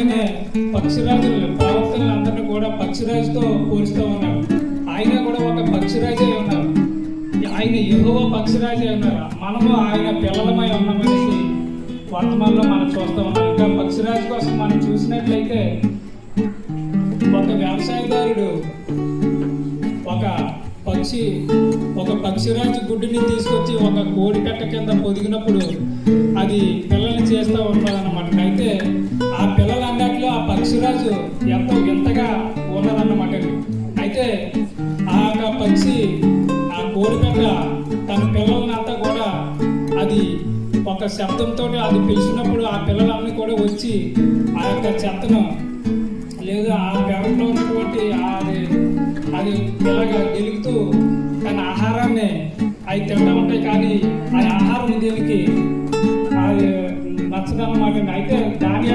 అందుకనే పక్షిరాజులు ప్రవక్తలను అందరినీ కూడా పక్షిరాజుతో పోలుస్తూ ఉన్నారు. ఆయన కూడా ఒక పక్షిరాజే ఉన్నారు. ఆయన యెహోవా పక్షిరాజే ఉన్నారు. మనము ఆయన పిల్లలమై ఉన్నామనేసి వర్తమానంలో మనం చూస్తూ ఉన్నాం. ఇంకా పక్షిరాజు కోసం మనం చూసినట్లయితే ఒక వ్యవసాయదారుడు ఒక పక్షిరాజు గుడ్డుని తీసుకొచ్చి ఒక కోడి పెట్ట కింద పొదిగినప్పుడు అది పిల్లల్ని చేస్తూ ఉన్నదన్నమాట. అయితే ఆ పిల్లలన్నిటిలో ఆ పక్షిరాజు ఎంతో వింతగా ఉన్నదన్నమాట. అయితే ఆ పక్షి ఆ కోడి పెట్ట తన పిల్లలనంతా కూడా అది ఒక శబ్దంతో అది పిలిచినప్పుడు ఆ పిల్లలన్నీ కూడా వచ్చి ఆ యొక్క చెత్తను లేదా ఆ గర్భంలో ఉన్నటువంటి అది ఇలాగా గెలుగుతూ తన ఆహారాన్ని అవి తింటూ ఉంటాయి. కానీ ఆ ఆహారం దీనికి అది నచ్చదన్నమాట. అయితే దాని